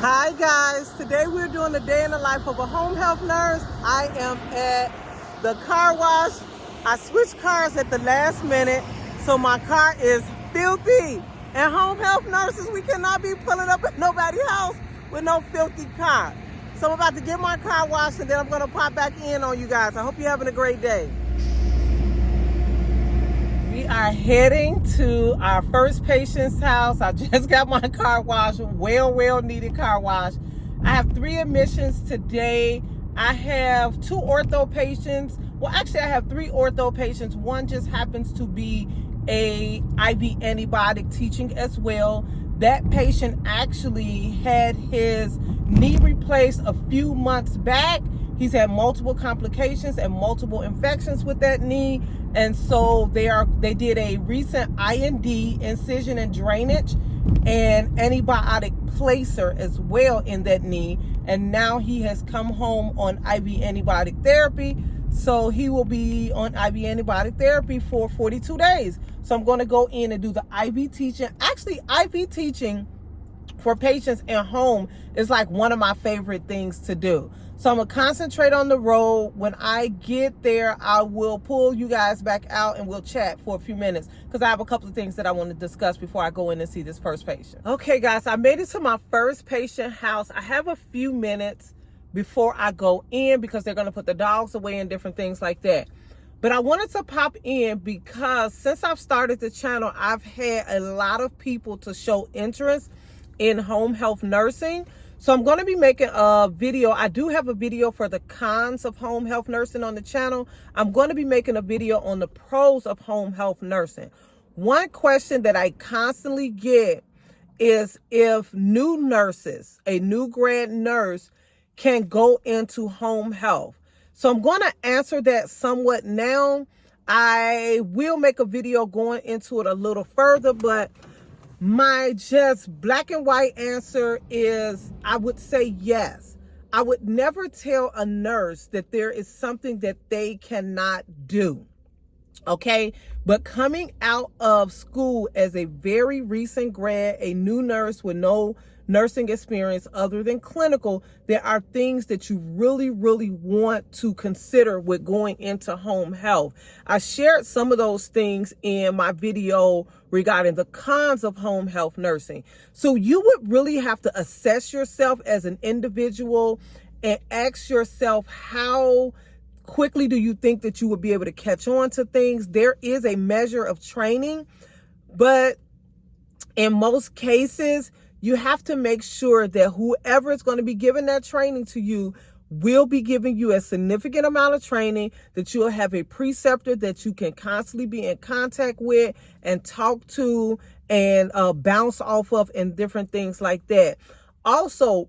Hi guys, today we're doing a day in the life of a home health nurse. I am at the car wash. I switched cars at the last minute, so my car is filthy. And home health nurses, we cannot be pulling up at nobody's house with no filthy car. So I'm about to get my car washed and then I'm gonna pop back in on you guys. I hope you're having a great day. We are heading to our first patient's house. I just got my car washed, well needed car wash. I have 3 admissions today. I have 2 ortho patients. Well, actually I have 3 ortho patients. One just happens to be a IV antibiotic teaching as well. That patient actually had his knee replaced a few months back. He's had multiple complications and multiple infections with that knee. And so they did a recent IND, incision and drainage, and antibiotic placer as well in that knee. And now he has come home on IV antibiotic therapy. So he will be on IV antibiotic therapy for 42 days. So I'm going to go in and do the IV teaching. Actually, IV teaching for patients at home is like one of my favorite things to do. So I'm gonna concentrate on the road. When I get there, I will pull you guys back out and we'll chat for a few minutes because I have a couple of things that I want to discuss before I go in and see this first patient. Okay guys, I made it to my first patient house. I have a few minutes before I go in because they're gonna put the dogs away and different things like that. But I wanted to pop in because since I've started the channel, I've had a lot of people to show interest in home health nursing. So I'm going to be making a video. I do have a video for the cons of home health nursing on the channel. I'm going to be making a video on the pros of home health nursing. One question that I constantly get is if new nurses, a new grad nurse, can go into home health. So I'm going to answer that somewhat now. I will make a video going into it a little further, but my just black and white answer is I would say yes. I would never tell a nurse that there is something that they cannot do. Okay, but coming out of school as a very recent grad, a new nurse with no nursing experience other than clinical, there are things that you really want to consider with going into home health. I shared some of those things in my video regarding the cons of home health nursing. So you would really have to assess yourself as an individual and ask yourself, how quickly do you think that you would be able to catch on to things? There is a measure of training, but in most cases, you have to make sure that whoever is going to be giving that training to you will be giving you a significant amount of training, that you'll have a preceptor that you can constantly be in contact with and talk to and bounce off of and different things like that. Also,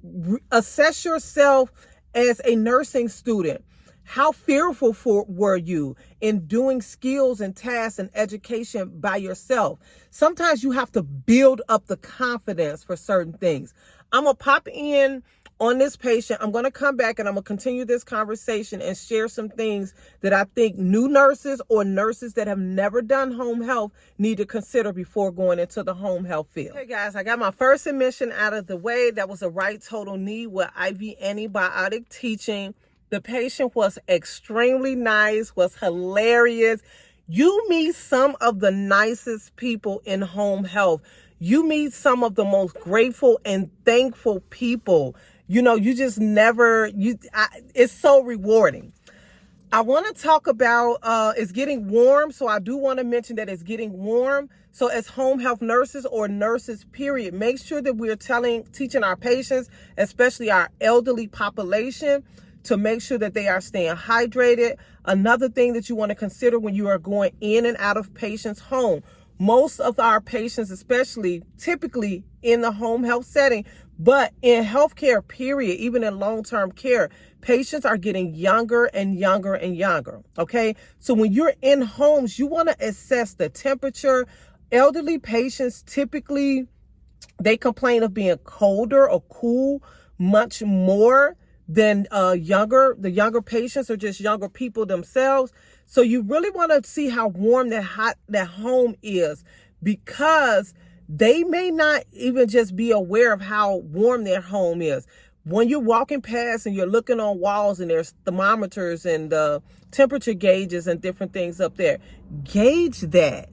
assess yourself as a nursing student. How fearful were you in doing skills and tasks and education by yourself? Sometimes you have to build up the confidence for certain things. I'm going to pop in on this patient. I'm going to come back and I'm going to continue this conversation and share some things that I think new nurses or nurses that have never done home health need to consider before going into the home health field. Hey guys, I got my first admission out of the way. That was a right total knee with IV antibiotic teaching. The patient was extremely nice, was hilarious. You meet some of the nicest people in home health. You meet some of the most grateful and thankful people. You know, you just never, it's so rewarding. I want to talk about, it's getting warm. So I do want to mention that it's getting warm. So as home health nurses or nurses, period, make sure that we're teaching our patients, especially our elderly population, to make sure that they are staying hydrated. Another thing that you want to consider when you are going in and out of patients' home. Most of our patients, especially typically in the home health setting, but in healthcare, period, even in long-term care, patients are getting younger and younger and younger, okay? So when you're in homes, you want to assess the temperature. Elderly patients, typically, they complain of being colder or cool much more than the younger patients or just younger people themselves. So you really want to see how warm that home is, because They may not even just be aware of how warm their home is. When you're walking past and you're looking on walls and there's thermometers and temperature gauges and different things up there, gauge that.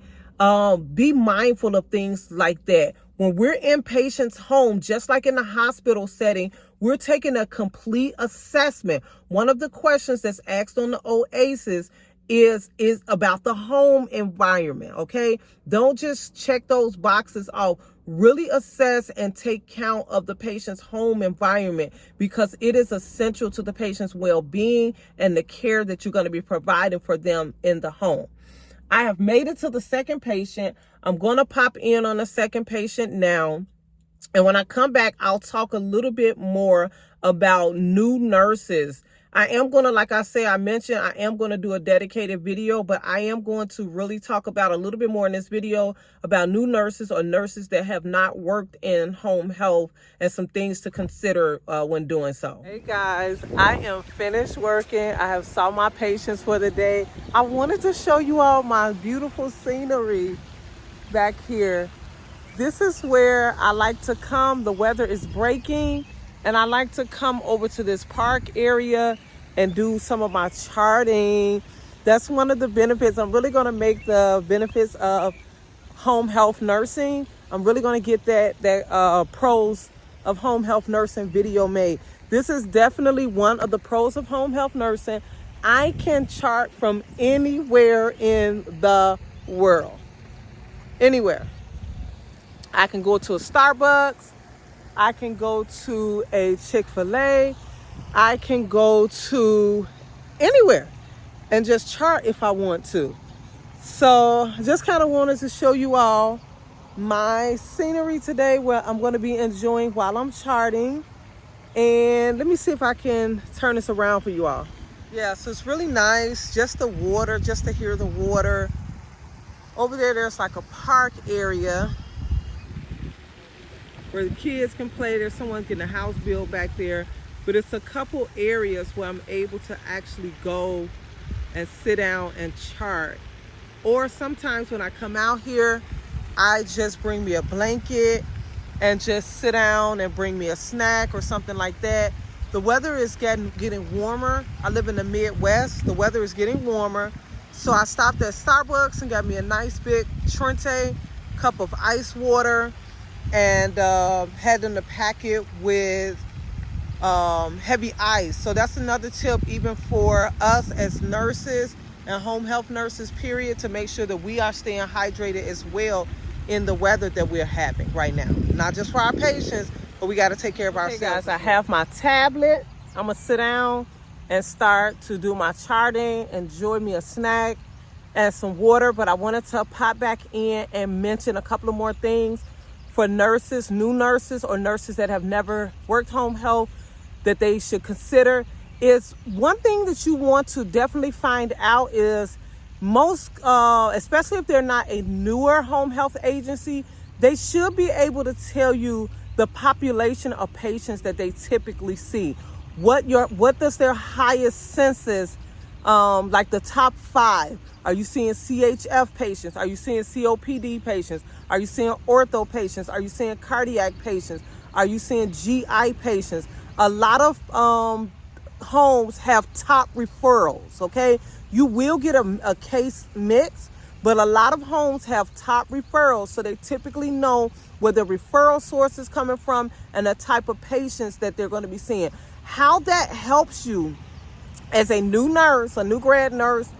Be mindful of things like that. When we're in patients' home, just like in the hospital setting, we're taking a complete assessment. One of the questions that's asked on the OASIS is about the home environment, okay? Don't just check those boxes off. Really assess and take count of the patient's home environment, because it is essential to the patient's well-being and the care that you're going to be providing for them in the home. I have made it to the second patient. I'm going to pop in on the second patient now. And when I come back, I'll talk a little bit more about new nurses. I am going to, like I say, I mentioned, I am going to do a dedicated video, but I am going to really talk about a little bit more in this video about new nurses or nurses that have not worked in home health and some things to consider when doing so. Hey guys, I am finished working. I have saw my patients for the day. I wanted to show you all my beautiful scenery back here. This is where I like to come. The weather is breaking, and I like to come over to this park area and do some of my charting. That's one of the benefits. I'm really going to make the benefits of home health nursing. I'm really going to get that pros of home health nursing video made. This is definitely one of the pros of home health nursing. I can chart from anywhere in the world. Anywhere. I can go to a Starbucks. I can go to a Chick-fil-A. I can go to anywhere and just chart if I want to. So just kind of wanted to show you all my scenery today, where I'm going to be enjoying while I'm charting. And let me see if I can turn this around for you all. Yeah, so it's really nice. Just the water, just to hear the water. Over there, there's like a park area where the kids can play. There's someone getting a house built back there. But it's a couple areas where I'm able to actually go and sit down and chart. Or sometimes when I come out here, I just bring me a blanket and just sit down and bring me a snack or something like that. The weather is getting warmer. I live in the Midwest. The weather is getting warmer. So I stopped at Starbucks and got me a nice big Trente cup of ice water, and had them to pack it with heavy ice. So that's another tip, even for us as nurses and home health nurses, period, to make sure that we are staying hydrated as well in the weather that we're having right now. Not just for our patients, but we got to take care of ourselves. Hey guys, I have my tablet. I'm gonna sit down and start to do my charting, enjoy me a snack and some water. But I wanted to pop back in and mention a couple of more things for nurses, new nurses, or nurses that have never worked home health, that they should consider. Is one thing that you want to definitely find out is most, especially if they're not a newer home health agency, they should be able to tell you the population of patients that they typically see. What does their highest census, like the top 5? Are you seeing CHF patients? Are you seeing COPD patients? Are you seeing ortho patients? Are you seeing cardiac patients? Are you seeing GI patients? A lot of homes have top referrals, okay? You will get a case mix, but a lot of homes have top referrals, so they typically know where the referral source is coming from and the type of patients that they're going to be seeing. How that helps you as a new nurse, a new grad nurse,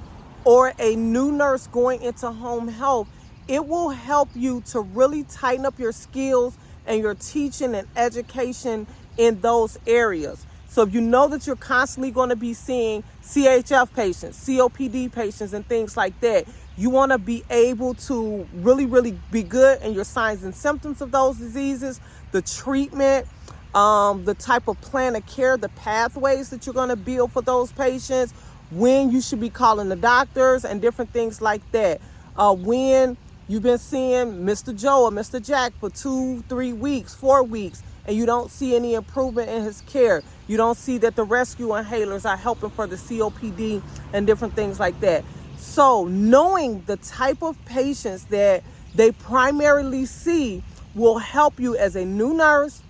or a new nurse going into home health, it will help you to really tighten up your skills and your teaching and education in those areas. So if you know that you're constantly going to be seeing CHF patients, COPD patients, and things like that, you want to be able to really, really be good in your signs and symptoms of those diseases, the treatment, the type of plan of care, the pathways that you're going to build for those patients, when you should be calling the doctors and different things like that. When you've been seeing Mr. Joe or Mr. Jack for 2, 3 weeks, 4 weeks, and you don't see any improvement in his care. You don't see that the rescue inhalers are helping for the COPD and different things like that. So knowing the type of patients that they primarily see will help you as a new nurse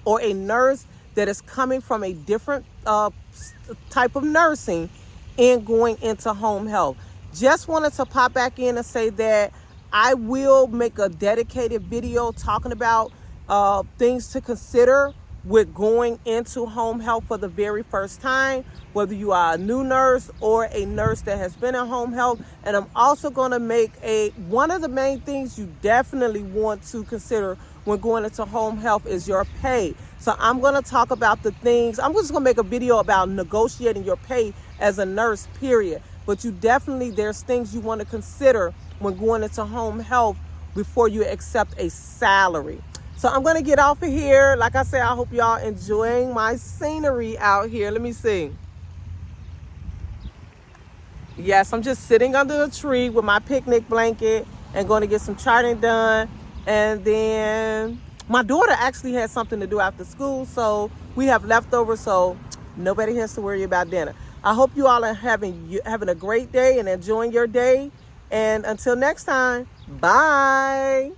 or a nurse that is coming from a different type of nursing and going into home health. Just wanted to pop back in and say that I will make a dedicated video talking about things to consider with going into home health for the very first time, whether you are a new nurse or a nurse that has been in home health. And I'm also going to make one of the main things you definitely want to consider when going into home health is your pay. So I'm going to talk about the things. I'm just going to make a video about negotiating your pay as a nurse, period. But there's things you want to consider when going into home health before you accept a salary. So I'm going to get off of here. Like I said, I hope y'all enjoying my scenery out here. Let me see. Yes, I'm just sitting under the tree with my picnic blanket and going to get some charting done. And then my daughter actually has something to do after school, so we have leftovers, so nobody has to worry about dinner. I hope you all are having a great day and enjoying your day. And until next time, bye.